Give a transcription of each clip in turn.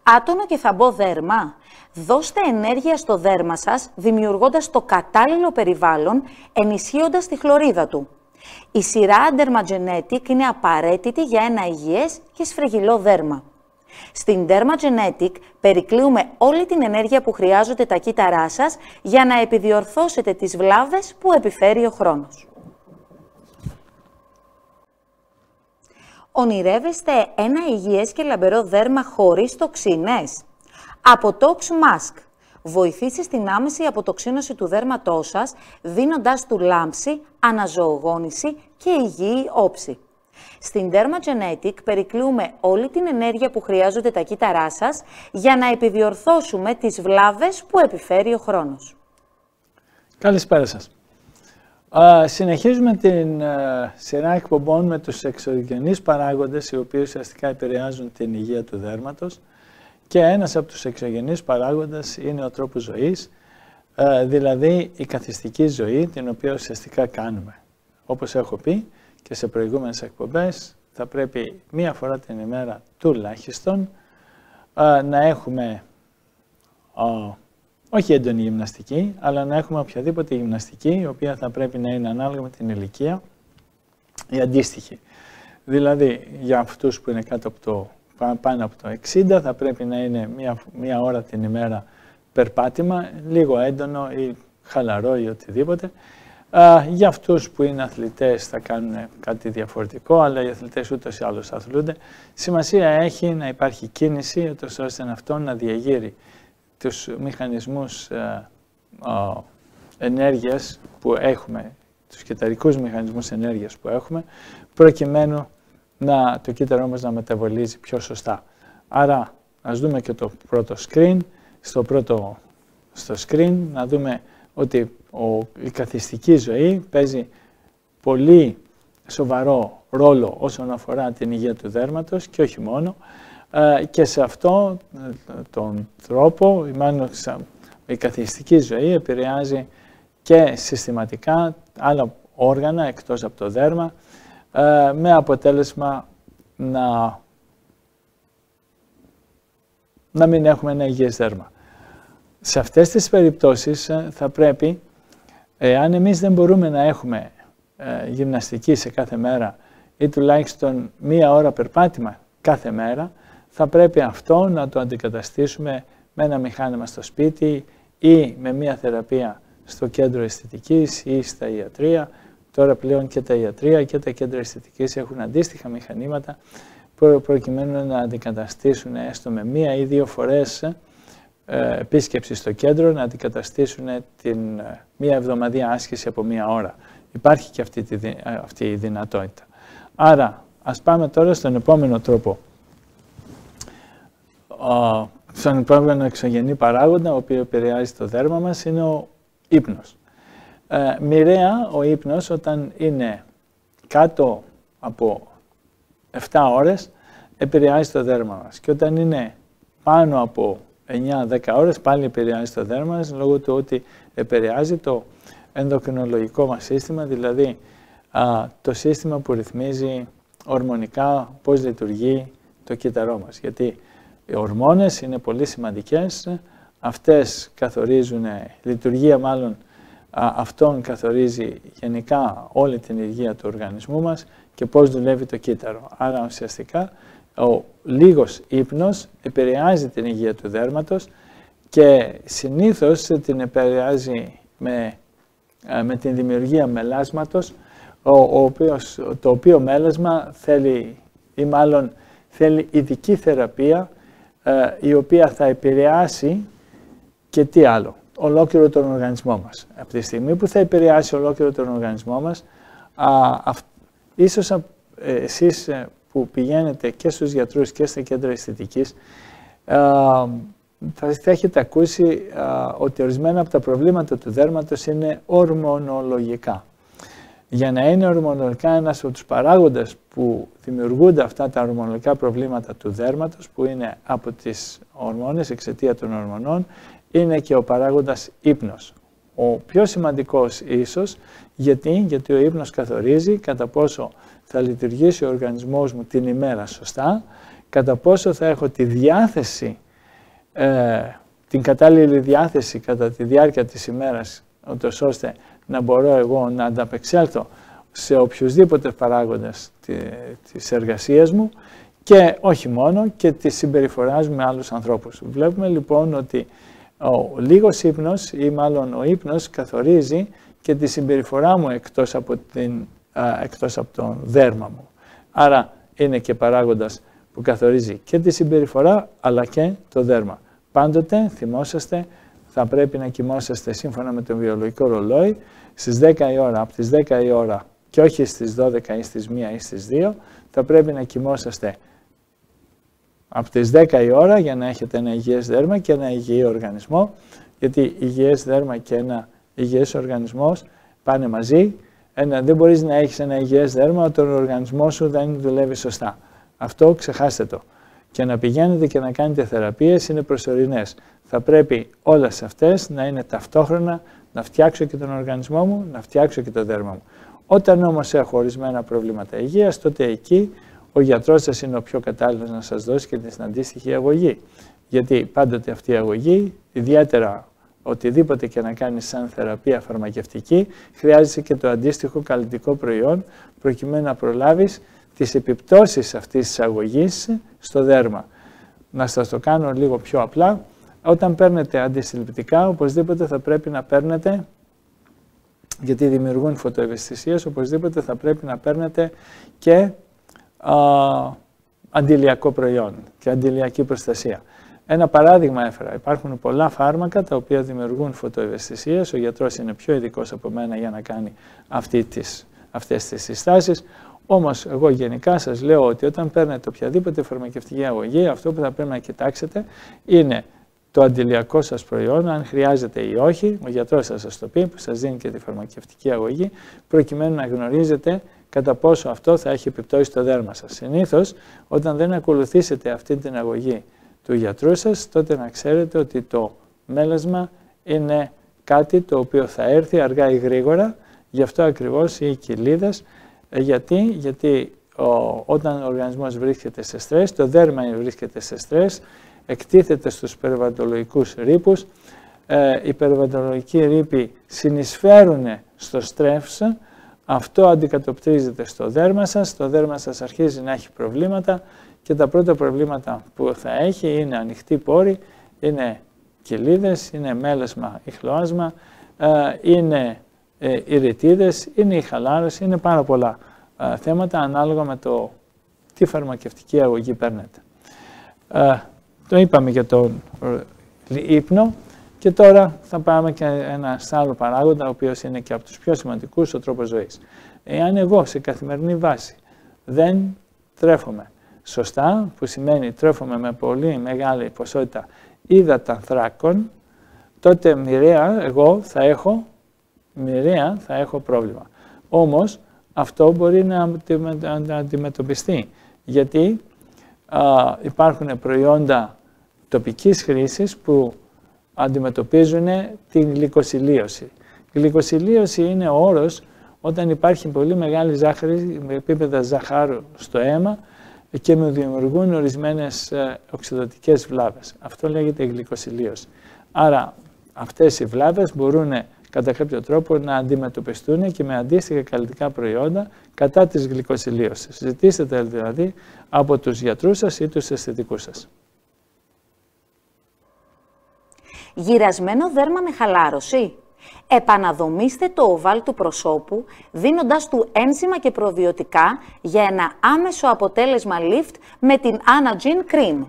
Άτονο και θαμπό δέρμα. Δώστε ενέργεια στο δέρμα σας, δημιουργώντας το κατάλληλο περιβάλλον, ενισχύοντας τη χλωρίδα του. Η σειρά Dermagenetic είναι απαραίτητη για ένα υγιές και σφρεγγυλό δέρμα. Στην Dermagenetic περικλείουμε όλη την ενέργεια που χρειάζονται τα κύτταρά σας για να επιδιορθώσετε τις βλάβες που επιφέρει ο χρόνος. Ονειρεύεστε ένα υγιές και λαμπερό δέρμα χωρίς τοξίνες? Αποτόx Mask. Βοηθήσει στην άμεση αποτοξίνωση του δέρματός σας, δίνοντάς του λάμψη, αναζωογόνηση και υγιή όψη. Στην Dermagenetic περικλείουμε όλη την ενέργεια που χρειάζονται τα κύτταρά σας για να επιδιορθώσουμε τις βλάβες που επιφέρει ο χρόνος. Καλησπέρα σας. Συνεχίζουμε την σειρά εκπομπών με τους εξωγενείς παράγοντες οι οποίοι ουσιαστικά επηρεάζουν την υγεία του δέρματος, και ένας από τους εξωγενείς παράγοντες είναι ο τρόπος ζωής, δηλαδή η καθιστική ζωή την οποία ουσιαστικά κάνουμε. Όπως έχω πει και σε προηγούμενες εκπομπές, θα πρέπει μία φορά την ημέρα τουλάχιστον να έχουμε όχι έντονη γυμναστική, αλλά να έχουμε οποιαδήποτε γυμναστική, η οποία θα πρέπει να είναι ανάλογα με την ηλικία, η αντίστοιχη. Δηλαδή, για αυτούς που είναι πάνω από το 60, θα πρέπει να είναι μία ώρα την ημέρα περπάτημα, λίγο έντονο ή χαλαρό ή οτιδήποτε. Για αυτούς που είναι αθλητές θα κάνουν κάτι διαφορετικό, αλλά οι αθλητές ούτως ή άλλως αθλούνται. Σημασία έχει να υπάρχει κίνηση, ώστε αυτό να διαγείρει τους μηχανισμούς ενέργειας που έχουμε, τους κυτταρικούς μηχανισμούς ενέργειας που έχουμε, προκειμένου το κύτταρό μας να μεταβολίζει πιο σωστά. Άρα, ας δούμε και το πρώτο screen. Στο screen να δούμε ότι η καθιστική ζωή παίζει πολύ σοβαρό ρόλο όσον αφορά την υγεία του δέρματος και όχι μόνο. Και σε αυτό τον τρόπο, η καθιστική ζωή επηρεάζει και συστηματικά άλλα όργανα εκτός από το δέρμα, με αποτέλεσμα να μην έχουμε ένα υγιές δέρμα. Σε αυτές τις περιπτώσεις θα πρέπει, αν εμείς δεν μπορούμε να έχουμε γυμναστική σε κάθε μέρα ή τουλάχιστον μία ώρα περπάτημα κάθε μέρα, θα πρέπει αυτό να το αντικαταστήσουμε με ένα μηχάνημα στο σπίτι ή με μία θεραπεία στο κέντρο αισθητικής ή στα ιατρεία. Τώρα πλέον και τα ιατρεία και τα κέντρα αισθητικής έχουν αντίστοιχα μηχανήματα προκειμένου να αντικαταστήσουν έστω με μία ή δύο φορές επίσκεψη στο κέντρο, να αντικαταστήσουν την μία εβδομαδία άσκηση από μία ώρα. Υπάρχει και αυτή η δυνατότητα. Άρα, ας πάμε τώρα στον επόμενο τρόπο. Στον επόμενο εξωγενή παράγοντα, ο οποίος επηρεάζει το δέρμα μας, είναι ο ύπνος. Μοιραία ο ύπνος, όταν είναι κάτω από 7 ώρες, επηρεάζει το δέρμα μας. Και όταν είναι πάνω από 9-10 ώρες, πάλι επηρεάζει το δέρμα μας, λόγω του ότι επηρεάζει το ενδοκρινολογικό μας σύστημα, δηλαδή το σύστημα που ρυθμίζει ορμονικά πώς λειτουργεί το κύτταρό μας. Γιατί οι ορμόνες είναι πολύ σημαντικές, αυτές καθορίζουν, λειτουργία μάλλον αυτόν καθορίζει γενικά όλη την υγεία του οργανισμού μας και πώς δουλεύει το κύτταρο. Άρα ουσιαστικά ο λίγος ύπνος επηρεάζει την υγεία του δέρματος και συνήθως την επηρεάζει με την δημιουργία μελάσματος, το οποίο μέλασμα θέλει, ή μάλλον θέλει ειδική θεραπεία, η οποία θα επηρεάσει και τι άλλο, ολόκληρο τον οργανισμό μας. Από τη στιγμή που θα επηρεάσει ολόκληρο τον οργανισμό μας, ίσως εσείς που πηγαίνετε και στους γιατρούς και στα κέντρα αισθητικής, θα έχετε ακούσει ότι ορισμένα από τα προβλήματα του δέρματος είναι ορμονολογικά. Για να είναι ορμονολογικά, ένας από τους παράγοντες που δημιουργούνται αυτά τα ορμονολογικά προβλήματα του δέρματος, που είναι από τις ορμόνες, εξαιτία των ορμονών, είναι και ο παράγοντας ύπνος. Ο πιο σημαντικός ίσως, γιατί ο ύπνος καθορίζει κατά πόσο θα λειτουργήσει ο οργανισμός μου την ημέρα σωστά, κατά πόσο θα έχω τη διάθεση την κατάλληλη διάθεση κατά τη διάρκεια της ημέρας, ούτως ώστε να μπορώ εγώ να ανταπεξέλθω σε οποιουσδήποτε παράγοντες της εργασίας μου και όχι μόνο και της συμπεριφοράς με άλλους ανθρώπους. Βλέπουμε λοιπόν ότι ο λίγος ύπνος ή μάλλον ο ύπνος καθορίζει και τη συμπεριφορά μου εκτός από τον δέρμα μου. Άρα είναι και παράγοντας που καθορίζει και τη συμπεριφορά αλλά και το δέρμα. Πάντοτε θυμόσαστε, θα πρέπει να κοιμόσαστε σύμφωνα με το βιολογικό ρολόι στις 10 η ώρα, από τις 10 η ώρα και όχι στις 12 ή στις 1 ή στις 2, θα πρέπει να κοιμόσαστε από τις 10 η ώρα για να έχετε ένα υγιές δέρμα και ένα υγιή οργανισμό, γιατί υγιές δέρμα και ένα υγιής οργανισμός πάνε μαζί. Δεν μπορείς να έχεις ένα υγιές δέρμα όταν ο οργανισμός σου δεν δουλεύει σωστά. Αυτό ξεχάστε το. Και να πηγαίνετε και να κάνετε θεραπείες είναι προσωρινές. Θα πρέπει όλες αυτές να είναι ταυτόχρονα, να φτιάξω και τον οργανισμό μου, να φτιάξω και το δέρμα μου. Όταν όμως έχω ορισμένα προβλήματα υγείας, τότε εκεί ο γιατρός σας είναι ο πιο κατάλληλος να σας δώσει και την αντίστοιχη αγωγή. Γιατί πάντοτε αυτή η αγωγή, ιδιαίτερα οτιδήποτε και να κάνεις σαν θεραπεία φαρμακευτική, χρειάζεται και το αντίστοιχο καλλιτικό προϊόν, προκειμένου να προλάβεις τις επιπτώσεις αυτής της αγωγής στο δέρμα. Να σας το κάνω λίγο πιο απλά. Όταν παίρνετε αντισυλληπτικά, οπωσδήποτε θα πρέπει να παίρνετε, γιατί δημιουργούν φωτοευαισθησίες, οπωσδήποτε θα πρέπει να παίρνετε και αντιλιακό προϊόν και αντιλιακή προστασία. Ένα παράδειγμα έφερα. Υπάρχουν πολλά φάρμακα τα οποία δημιουργούν φωτοευαισθησίες. Ο γιατρός είναι πιο ειδικός από μένα για να κάνει αυτές τις συστάσεις. Όμως, εγώ γενικά σας λέω ότι όταν παίρνετε οποιαδήποτε φαρμακευτική αγωγή, αυτό που θα πρέπει να κοιτάξετε είναι το αντιλιακό σας προϊόν, αν χρειάζεται ή όχι. Ο γιατρός θα σας το πει, που σας δίνει και τη φαρμακευτική αγωγή, προκειμένου να γνωρίζετε κατά πόσο αυτό θα έχει επιπτώσει στο δέρμα σας. Συνήθως, όταν δεν ακολουθήσετε αυτή την αγωγή του γιατρού σας, τότε να ξέρετε ότι το μέλασμα είναι κάτι το οποίο θα έρθει αργά ή γρήγορα. Γι' αυτό ακριβώς οι κοιλίδες. Γιατί όταν ο οργανισμός βρίσκεται σε στρες, το δέρμα βρίσκεται σε στρες, εκτίθεται στους περιβαλλοντολογικούς ρήπους. Οι περιβαλλοντολογικοί ρήποι συνεισφέρουν στο στρες, αυτό αντικατοπτρίζεται στο δέρμα σας, το δέρμα σας αρχίζει να έχει προβλήματα και τα πρώτα προβλήματα που θα έχει είναι ανοιχτοί πόροι, είναι κοιλίδες, είναι μέλασμα ή χλωάσμα, είναι οι ρητίδες, είναι η χαλάρωση, είναι πάρα πολλά θέματα ανάλογα με το τι φαρμακευτική αγωγή παίρνετε. Το είπαμε για τον ύπνο και τώρα θα πάμε και ένα άλλο παράγοντα, ο οποίος είναι και από τους πιο σημαντικούς, ο τρόπος ζωής. Εάν εγώ σε καθημερινή βάση δεν τρέφομαι σωστά, που σημαίνει τρέφομαι με πολύ μεγάλη ποσότητα υδατανθράκων, τότε μοιραία εγώ θα έχω πρόβλημα. Όμως αυτό μπορεί να αντιμετωπιστεί, γιατί υπάρχουν προϊόντα τοπικής χρήσης που αντιμετωπίζουν την γλυκοσυλίωση. Γλυκοσυλίωση είναι ο όρος όταν υπάρχει πολύ μεγάλη ζάχαρη με επίπεδα ζαχάρου στο αίμα και με δημιουργούν ορισμένες οξυδωτικές βλάβες. Αυτό λέγεται γλυκοσυλίωση. Άρα αυτές οι βλάβες μπορούν κατά κάποιο τρόπο να αντιμετωπιστούν και με αντίστοιχα καλλιτικά προϊόντα κατά της γλυκοσυλίωσης. Ζητήστε τα δηλαδή από τους γιατρούς σας ή τους αισθητικούς σας. Γυρασμένο δέρμα με χαλάρωση. Επαναδομήστε το οβάλ του προσώπου, δίνοντάς του ένζημα και προβιωτικά για ένα άμεσο αποτέλεσμα lift με την Anagin Cream.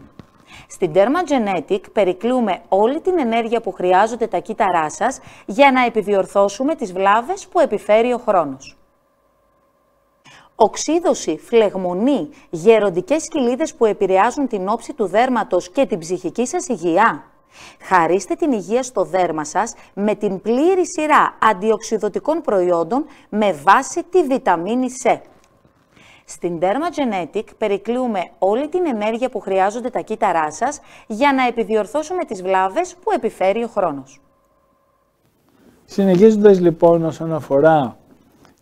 Στην Dermagenetic περικλούμε όλη την ενέργεια που χρειάζονται τα κύτταρά σας για να επιδιορθώσουμε τις βλάβες που επιφέρει ο χρόνος. Οξύδωση, φλεγμονή, γεροντικές κοιλίδες που επηρεάζουν την όψη του δέρματος και την ψυχική σας υγεία. Χαρίστε την υγεία στο δέρμα σας με την πλήρη σειρά αντιοξυδωτικών προϊόντων με βάση τη βιταμίνη C. Στην Dermagenetic περικλείουμε όλη την ενέργεια που χρειάζονται τα κύτταρά σας για να επιδιορθώσουμε τις βλάβες που επιφέρει ο χρόνος. Συνεχίζοντας λοιπόν όσον αφορά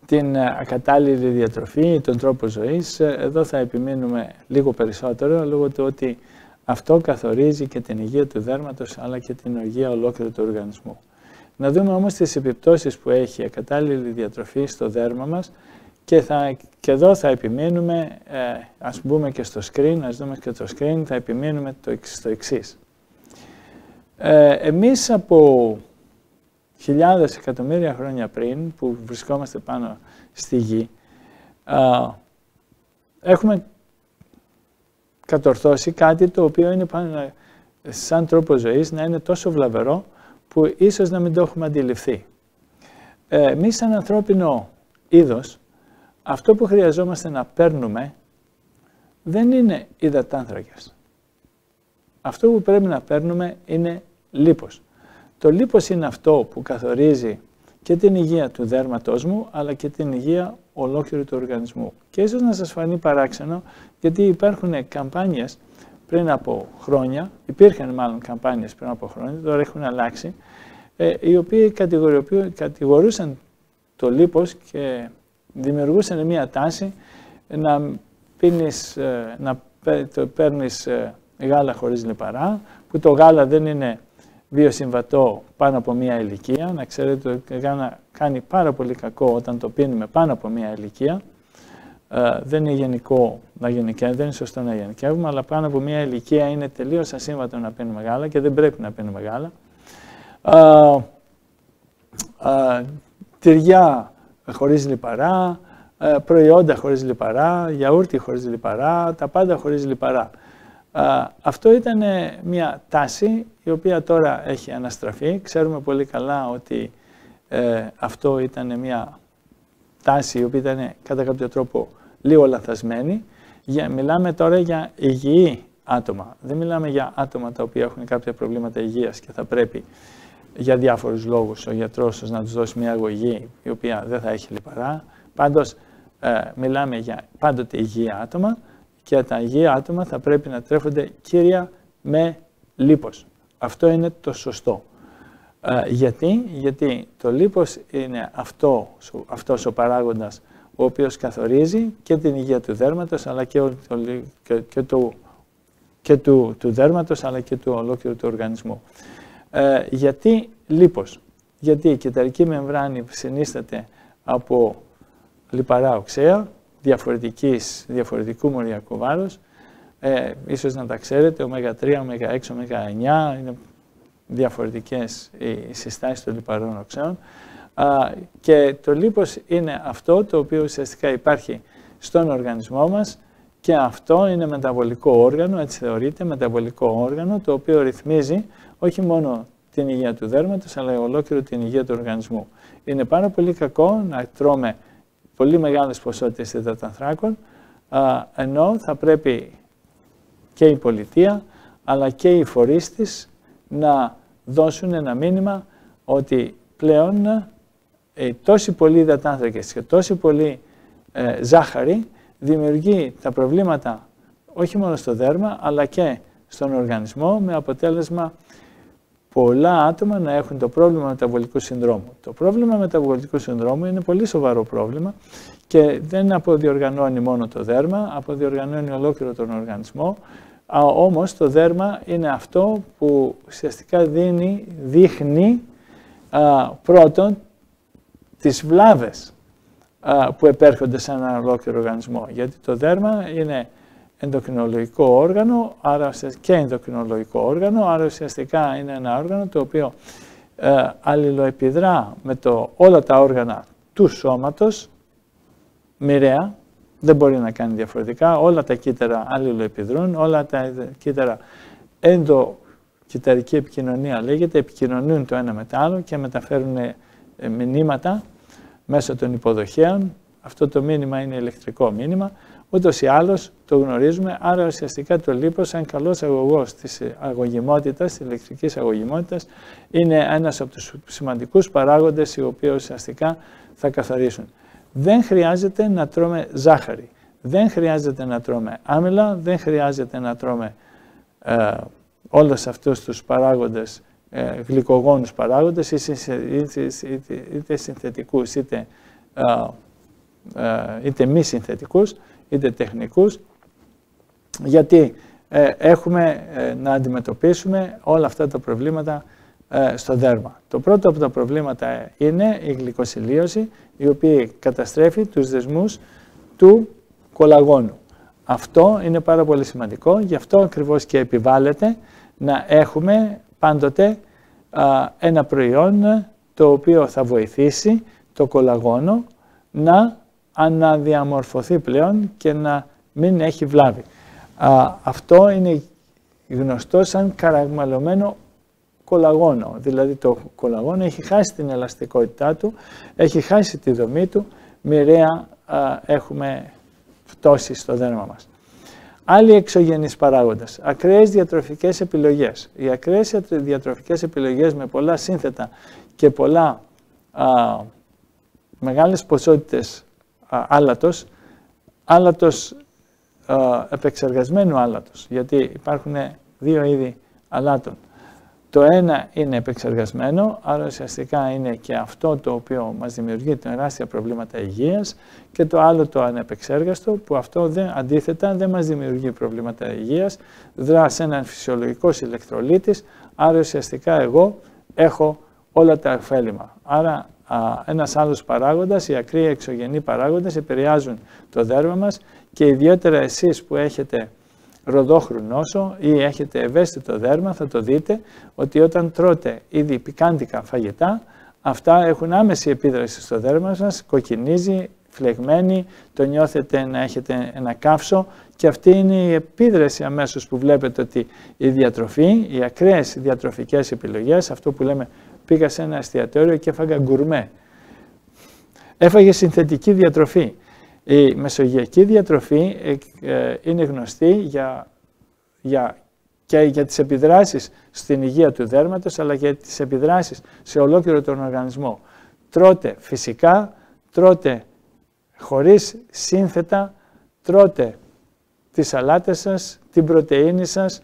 την ακατάλληλη διατροφή, τον τρόπο ζωής, εδώ θα επιμείνουμε λίγο περισσότερο λόγω του ότι αυτό καθορίζει και την υγεία του δέρματος, αλλά και την υγεία ολόκληρου του οργανισμού. Να δούμε όμως τις επιπτώσεις που έχει η ακατάλληλη διατροφή στο δέρμα μας και εδώ θα επιμείνουμε, ας μπούμε και στο screen, ας δούμε και το screen, θα επιμείνουμε στο εξής. Εμείς από χιλιάδες εκατομμύρια χρόνια πριν, που βρισκόμαστε πάνω στη γη, έχουμε κατορθώσει κάτι το οποίο είναι σαν τρόπο ζωής να είναι τόσο βλαβερό που ίσως να μην το έχουμε αντιληφθεί. Εμείς σαν ανθρώπινο είδος, αυτό που χρειαζόμαστε να παίρνουμε δεν είναι υδατάνθρακες. Αυτό που πρέπει να παίρνουμε είναι λίπος. Το λίπος είναι αυτό που καθορίζει και την υγεία του δέρματός μου, αλλά και την υγεία ολόκληρου του οργανισμού. Και ίσως να σας φανεί παράξενο, γιατί υπάρχουν καμπάνιες πριν από χρόνια, υπήρχαν μάλλον καμπάνιες πριν από χρόνια, τώρα έχουν αλλάξει, οι οποίοι κατηγορούσαν το λίπος και δημιουργούσαν μια τάση να παίρνεις γάλα χωρίς λιπαρά, που το γάλα δεν είναι βιοσυμβατό πάνω από μια ηλικία. Να ξέρετε ότι το γάλα κάνει πάρα πολύ κακό όταν το πίνουμε πάνω από μια ηλικία. Δεν είναι δεν είναι σωστό να γενικεύουμε, αλλά πάνω από μια ηλικία είναι τελείως ασύμβατο να πίνουμε γάλα και δεν πρέπει να πίνουμε γάλα. Τυριά χωρίς λιπαρά, προϊόντα χωρίς λιπαρά, γιαούρτι χωρίς λιπαρά, τα πάντα χωρίς λιπαρά. Αυτό ήταν μια τάση η οποία τώρα έχει αναστραφεί. Ξέρουμε πολύ καλά ότι αυτό ήταν μια τάση η οποία ήταν κατά κάποιο τρόπο λίγο λανθασμένη. Μιλάμε τώρα για υγιή άτομα. Δεν μιλάμε για άτομα τα οποία έχουν κάποια προβλήματα υγείας και θα πρέπει για διάφορους λόγους ο γιατρός να τους δώσει μια αγωγή η οποία δεν θα έχει λιπαρά. Πάντως μιλάμε για πάντοτε υγιή άτομα και τα υγιή άτομα θα πρέπει να τρέφονται κύρια με λίπος. Αυτό είναι το σωστό. Γιατί το λίπος είναι αυτός ο παράγοντας ο οποίος καθορίζει και την υγεία του δέρματος, αλλά και του δέρματος, αλλά και του ολόκληρου του οργανισμού. Γιατί λίπος? Γιατί η κυταρική μεμβράνη συνίσταται από λιπαρά οξέα, διαφορετικού μοριακού βάρους. Ίσως να τα ξέρετε, ω3, ω6, ω9 είναι διαφορετικές οι συστάσεις των λιπαρών οξέων. Και το λίπος είναι αυτό το οποίο ουσιαστικά υπάρχει στον οργανισμό μας και αυτό είναι μεταβολικό όργανο, έτσι θεωρείται, μεταβολικό όργανο, το οποίο ρυθμίζει όχι μόνο την υγεία του δέρματος, αλλά ολόκληρο την υγεία του οργανισμού. Είναι πάρα πολύ κακό να τρώμε πολύ μεγάλες ποσότητες υδατανθράκων, ενώ θα πρέπει και η πολιτεία, αλλά και οι φορείς της να δώσουν ένα μήνυμα ότι πλέον τόσοι πολλοί υδατάνθρακες και τόσοι πολλοί ζάχαρη δημιουργεί τα προβλήματα όχι μόνο στο δέρμα, αλλά και στον οργανισμό, με αποτέλεσμα πολλά άτομα να έχουν το πρόβλημα μεταβολικού συνδρόμου. Το πρόβλημα μεταβολικού συνδρόμου είναι πολύ σοβαρό πρόβλημα και δεν αποδιοργανώνει μόνο το δέρμα, αποδιοργανώνει ολόκληρο τον οργανισμό. Όμως το δέρμα είναι αυτό που ουσιαστικά δείχνει πρώτον τις βλάβες που επέρχονται σε έναν ολόκληρο οργανισμό. Γιατί το δέρμα είναι ενδοκρινολογικό όργανο, άρα ουσιαστικά είναι ένα όργανο το οποίο αλληλοεπιδρά με όλα τα όργανα του σώματος μοιραία, δεν μπορεί να κάνει διαφορετικά, όλα τα κύτταρα αλληλοεπιδρούν, όλα τα κύτταρα ενδοκυταρική επικοινωνία λέγεται, επικοινωνούν το ένα με το άλλο και μεταφέρουν μηνύματα μέσω των υποδοχέων. Αυτό το μήνυμα είναι ηλεκτρικό μήνυμα, ούτως ή άλλως το γνωρίζουμε, άρα ουσιαστικά το λίπος, σαν καλός αγωγός της αγωγημότητας, της ηλεκτρικής αγωγημότητας, είναι ένας από τους σημαντικούς παράγοντες οι οποίοι ουσιαστικά θα καθαρίσουν. Δεν χρειάζεται να τρώμε ζάχαρη, δεν χρειάζεται να τρώμε άμυλα, δεν χρειάζεται να τρώμε όλους αυτούς τους παράγοντες, γλυκογόνους παράγοντες, είτε συνθετικούς, είτε μη συνθετικούς, είτε τεχνικούς, γιατί έχουμε να αντιμετωπίσουμε όλα αυτά τα προβλήματα στο δέρμα. Το πρώτο από τα προβλήματα είναι η γλυκοσυλίωση, η οποία καταστρέφει τους δεσμούς του κολαγόνου. Αυτό είναι πάρα πολύ σημαντικό, γι' αυτό ακριβώς και επιβάλλεται να έχουμε πάντοτε ένα προϊόν το οποίο θα βοηθήσει το κολαγόνο να αναδιαμορφωθεί πλέον και να μην έχει βλάβη. Αυτό είναι γνωστό σαν καραγμαλωμένο κολαγόνο. Δηλαδή το κολαγόνο έχει χάσει την ελαστικότητά του, έχει χάσει τη δομή του, μοιραία έχουμε πτώση στο δέρμα μας. Άλλοι εξωγενείς παράγοντες, ακραίες διατροφικές επιλογές. Οι ακραίες διατροφικές επιλογές με πολλά σύνθετα και πολλά μεγάλες ποσότητες άλατος, επεξεργασμένου άλατος, γιατί υπάρχουν δύο είδη αλάτων. Το ένα είναι επεξεργασμένο, άρα ουσιαστικά είναι και αυτό το οποίο μας δημιουργεί τεράστια προβλήματα υγείας, και το άλλο το ανεπεξέργαστο, που αυτό αντίθετα δεν μας δημιουργεί προβλήματα υγείας, δρά σε έναν φυσιολογικός ηλεκτρολίτης, άρα ουσιαστικά εγώ έχω όλα τα ωφέλιμα. Άρα ένας άλλος παράγοντας, οι ακραίοι εξωγενείς παράγοντες επηρεάζουν το δέρμα μας, και ιδιαίτερα εσείς που έχετε ροδόχρου νόσο ή έχετε ευαίσθητο δέρμα, θα το δείτε ότι όταν τρώτε ήδη πικάντικα φαγητά, αυτά έχουν άμεση επίδραση στο δέρμα σας, κοκκινίζει, φλεγμένη, το νιώθετε να έχετε ένα καύσο, και αυτή είναι η επίδραση αμέσως που βλέπετε ότι η διατροφή, οι ακραίες διατροφικές επιλογές, αυτό που λέμε πήγα σε ένα εστιατόριο και έφαγα γκουρμέ. Έφαγε συνθετική διατροφή. Η μεσογειακή διατροφή είναι γνωστή και για τις επιδράσεις στην υγεία του δέρματος, αλλά και τις επιδράσεις σε ολόκληρο τον οργανισμό. Τρώτε φυσικά, τρώτε χωρίς σύνθετα, τρώτε τις σαλάτες σας, την πρωτεΐνη σας,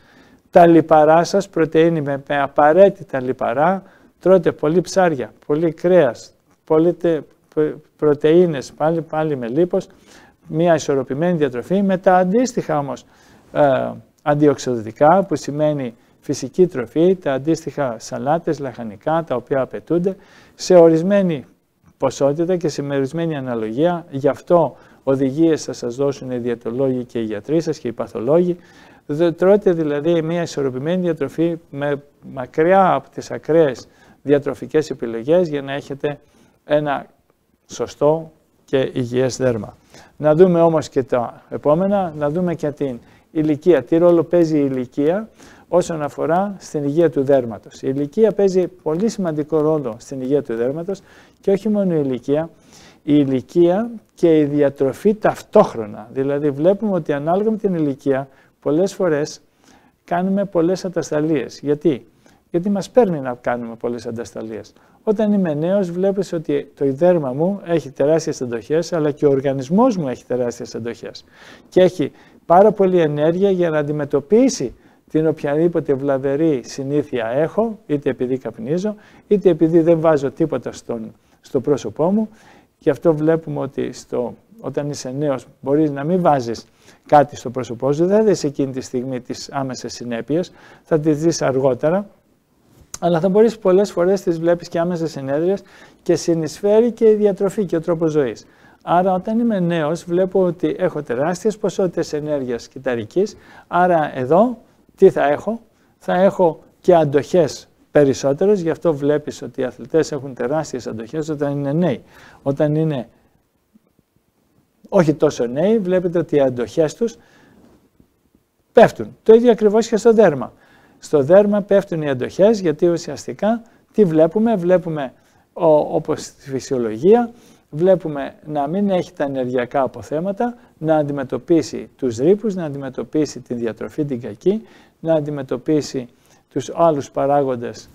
τα λιπαρά σας, πρωτεΐνη με απαραίτητα λιπαρά, τρώτε πολύ ψάρια, πολύ κρέας, πολύ πρωτεΐνες, πάλι με λίπος, μια ισορροπημένη διατροφή με τα αντίστοιχα όμως αντιοξυδοτικά, που σημαίνει φυσική τροφή, τα αντίστοιχα σαλάτες, λαχανικά, τα οποία απαιτούνται σε ορισμένη ποσότητα και σε ορισμένη αναλογία. Γι' αυτό οδηγίες θα σας δώσουν οι διαιτολόγοι και οι γιατροί σας και οι παθολόγοι. Τρώτε δηλαδή μια ισορροπημένη διατροφή μακριά από τις ακραίες διατροφικές επιλογές, για να έχετε ένα σωστό και υγιές δέρμα. Να δούμε όμως και τα επόμενα, να δούμε και την ηλικία. Τι ρόλο παίζει η ηλικία όσον αφορά στην υγεία του δέρματος. Η ηλικία παίζει πολύ σημαντικό ρόλο στην υγεία του δέρματος, και όχι μόνο η ηλικία και η διατροφή ταυτόχρονα. Δηλαδή βλέπουμε ότι ανάλογα με την ηλικία πολλές φορές κάνουμε πολλές ατασταλίες. Γιατί μας παίρνει να κάνουμε πολλές ατασταλίες. Όταν είμαι νέος βλέπεις ότι το δέρμα μου έχει τεράστιες αντοχές, αλλά και ο οργανισμός μου έχει τεράστιες αντοχές. Και έχει πάρα πολλή ενέργεια για να αντιμετωπίσει την οποιαδήποτε βλαβερή συνήθεια έχω, είτε επειδή καπνίζω, είτε επειδή δεν βάζω τίποτα στο πρόσωπό μου. Γι' αυτό βλέπουμε ότι όταν είσαι νέος μπορείς να μην βάζεις κάτι στο πρόσωπό σου, δεν δεις εκείνη τη στιγμή τις άμεσες συνέπειες, θα τις δεις αργότερα. Αλλά θα μπορείς πολλές φορές τις βλέπεις και άμεσες συνέδριες, και συνεισφέρει και η διατροφή και ο τρόπος ζωής. Άρα όταν είμαι νέος βλέπω ότι έχω τεράστιες ποσότητες ενέργειας κυταρικής, άρα εδώ τι θα έχω? Θα έχω και αντοχές περισσότερες, γι' αυτό βλέπεις ότι οι αθλητές έχουν τεράστιες αντοχές όταν είναι νέοι. Όταν είναι όχι τόσο νέοι, βλέπετε ότι οι αντοχές τους πέφτουν. Το ίδιο ακριβώς και στο δέρμα. Στο δέρμα πέφτουν οι αντοχές, γιατί ουσιαστικά τι βλέπουμε όπως στη φυσιολογία, βλέπουμε να μην έχει τα ενεργειακά αποθέματα, να αντιμετωπίσει τους ρήπους, να αντιμετωπίσει τη διατροφή την κακή, να αντιμετωπίσει τους άλλους παράγοντες,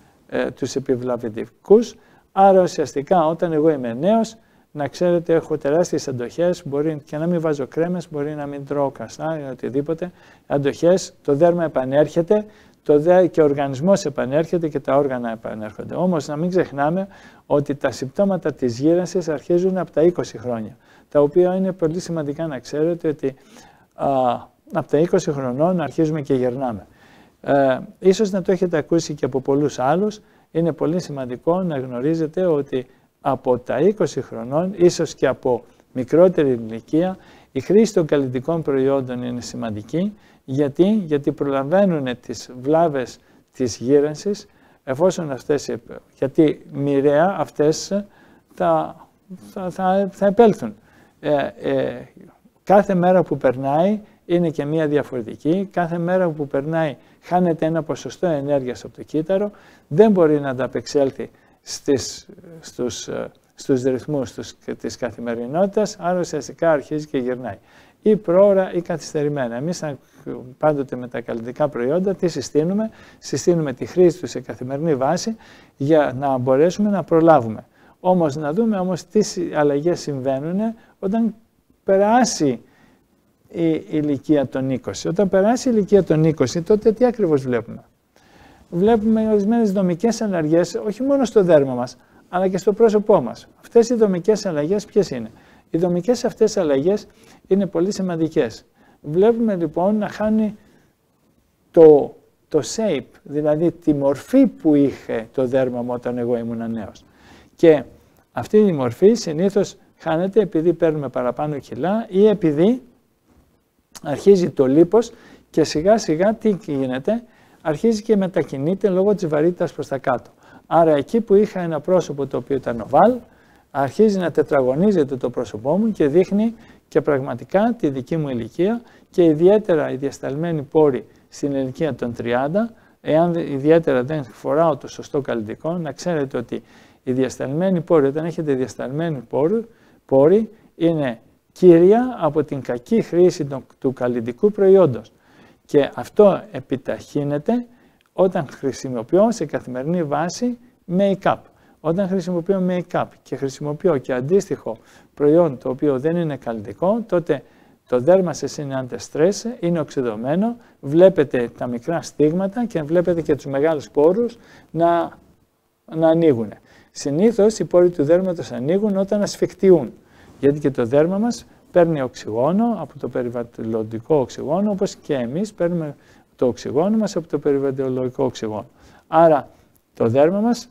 τους επιβλαβητικούς. Άρα ουσιαστικά όταν εγώ είμαι νέος, να ξέρετε έχω τεράστιες αντοχές, μπορεί και να μην βάζω κρέμες, μπορεί να μην τρώω καστά ή οτιδήποτε. Αντοχές, το δέρμα επανέρχεται, και ο οργανισμός επανέρχεται και τα όργανα επανέρχονται. Όμως να μην ξεχνάμε ότι τα συμπτώματα της γύρανσης αρχίζουν από τα 20 χρόνια, τα οποία είναι πολύ σημαντικά να ξέρετε ότι από τα 20 χρονών αρχίζουμε και γερνάμε. Ίσως να το έχετε ακούσει και από πολλούς άλλους, είναι πολύ σημαντικό να γνωρίζετε ότι από τα 20 χρονών, ίσως και από μικρότερη ηλικία, η χρήση των καλλιτικών προϊόντων είναι σημαντική. Γιατί προλαβαίνουν τις βλάβες της γύρανσης, εφόσον αυτές, γιατί μοιραία αυτές θα επέλθουν. Κάθε μέρα που περνάει είναι και μία διαφορετική. Κάθε μέρα που περνάει χάνεται ένα ποσοστό ενέργειας από το κύτταρο, δεν μπορεί να ανταπεξέλθει στους ρυθμούς της καθημερινότητας, άρα ουσιαστικά αρχίζει και γυρνάει. Ή πρόωρα ή καθυστερημένα. Εμείς πάντοτε με τα καλλιτικά προϊόντα τι συστήνουμε? Συστήνουμε τη χρήση τους σε καθημερινή βάση για να μπορέσουμε να προλάβουμε. Όμως να δούμε όμως τι αλλαγές συμβαίνουν όταν περάσει η ηλικία των 20. Όταν περάσει η ηλικία των 20, τότε τι ακριβώς βλέπουμε? Βλέπουμε ορισμένες δομικές αλλαγές, όχι μόνο στο δέρμα μας, αλλά και στο πρόσωπό μας. Αυτές οι δομικές αλλαγές ποιες είναι? Οι δομικές αυτές αλλαγές είναι πολύ σημαντικές. Βλέπουμε λοιπόν να χάνει το shape, δηλαδή τη μορφή που είχε το δέρμα μου όταν εγώ ήμουν νέος. Και αυτή η μορφή συνήθως χάνεται επειδή παίρνουμε παραπάνω κιλά ή επειδή αρχίζει το λίπος και σιγά σιγά τι γίνεται? Αρχίζει και μετακινείται λόγω της βαρύτητας προς τα κάτω. Άρα εκεί που είχα ένα πρόσωπο το οποίο ήταν οβάλ, αρχίζει να τετραγωνίζεται το πρόσωπό μου και δείχνει και πραγματικά τη δική μου ηλικία και ιδιαίτερα οι διασταλμένοι πόροι στην ηλικία των 30, εάν ιδιαίτερα δεν φοράω το σωστό καλλιτικό, να ξέρετε ότι οι διασταλμένοι πόροι, όταν έχετε διασταλμένοι πόροι, είναι κύρια από την κακή χρήση του καλλιτικού προϊόντος. Και αυτό επιταχύνεται όταν χρησιμοποιώ σε καθημερινή βάση make-up. Όταν χρησιμοποιώ make-up και χρησιμοποιώ και αντίστοιχο προϊόν το οποίο δεν είναι καλλιτικό, τότε το δέρμα σας είναι under stress, είναι οξυδωμένο, βλέπετε τα μικρά στίγματα και βλέπετε και τους μεγάλους πόρους να ανοίγουν. Συνήθως οι πόροι του δέρματος ανοίγουν όταν ασφικτιούν, γιατί και το δέρμα μας παίρνει οξυγόνο από το περιβαλλοντικό οξυγόνο, όπως και εμείς παίρνουμε το οξυγόνο μας από το περιβαλλοντικό οξυγόνο. Άρα το δέρμα μας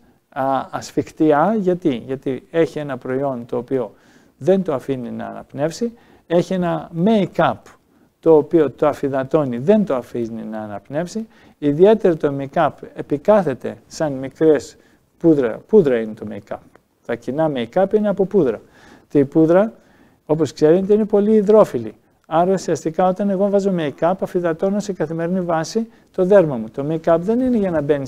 ασφικτιά, γιατί έχει ένα προϊόν το οποίο δεν το αφήνει να αναπνεύσει, έχει ένα make-up το οποίο το αφυδατώνει, δεν το αφήνει να αναπνεύσει, ιδιαίτερα το make-up επικάθεται σαν μικρές πούδρα είναι το make-up. Τα κοινά make-up είναι από πούδρα. Και η πούδρα, όπως ξέρετε, είναι πολύ υδρόφιλη. Άρα ουσιαστικά όταν εγώ βάζω make-up αφυδατώνω σε καθημερινή βάση το δέρμα μου. Το make-up δεν είναι για να μπαίνει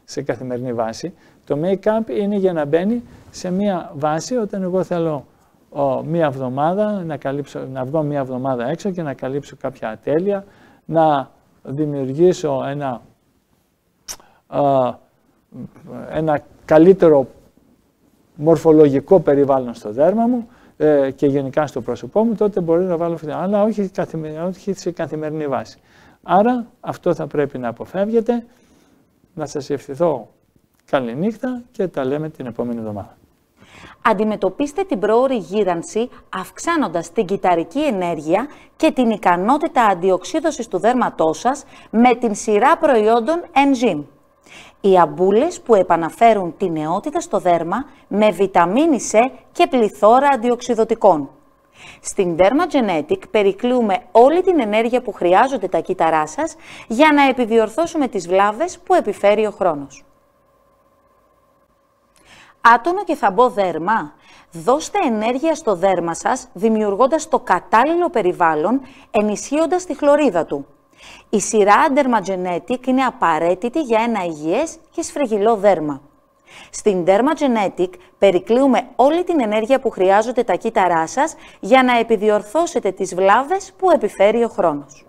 σε καθημερινή βάση. Το make-up είναι για να μπαίνει σε μία βάση όταν εγώ θέλω μία εβδομάδα να βγω μία εβδομάδα έξω και να καλύψω κάποια ατέλεια, να δημιουργήσω ένα καλύτερο μορφολογικό περιβάλλον στο δέρμα μου και γενικά στο πρόσωπό μου, τότε μπορεί να βάλω φυτά, αλλά όχι σε καθημερινή βάση. Άρα αυτό θα πρέπει να αποφεύγετε. Να σας ευχηθώ καλή νύχτα και τα λέμε την επόμενη εβδομάδα. Αντιμετωπίστε την πρόωρη γύρανση αυξάνοντας την κυταρική ενέργεια και την ικανότητα αντιοξύδωσης του δέρματός σας με την σειρά προϊόντων Enzym. Οι αμπούλες που επαναφέρουν τη νεότητα στο δέρμα με βιταμίνη C και πληθώρα αντιοξυδωτικών. Στην Dermagenetic περικλείουμε όλη την ενέργεια που χρειάζονται τα κύτταρά σας για να επιδιορθώσουμε τις βλάβες που επιφέρει ο χρόνος. Άτονο και θαμπό δέρμα. Δώστε ενέργεια στο δέρμα σας δημιουργώντας το κατάλληλο περιβάλλον, ενισχύοντας τη χλωρίδα του. Η σειρά Dermagenetic είναι απαραίτητη για ένα υγιές και σφρεγγυλό δέρμα. Στην Dermagenetic περικλείουμε όλη την ενέργεια που χρειάζονται τα κύτταρά σας για να επιδιορθώσετε τις βλάβες που επιφέρει ο χρόνος.